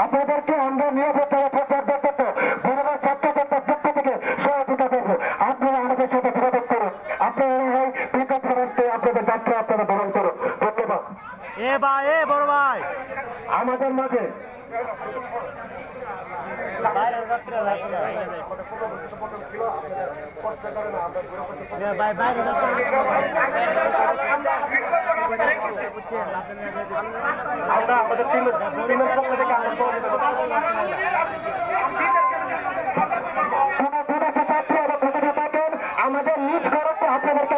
আপনাদেরকে আমরা নিরাপত্তার পর্যাপ্ত বরাবর ছাত্রদের পক্ষ থেকে সহযোগিতা করবো। আপনারা আমাদের সাথে যোগাযোগ করুন। আপনারা হয় বিগত রাস্তে আপনাদের যাত্রা আপনারা বরণ করুন। ধন্যবাদ। বড় ভাই আমাদের মাঝে আমরা আমাদের টিমের পক্ষ থেকে আমাদের নিজ খরচে আপনাদেরকে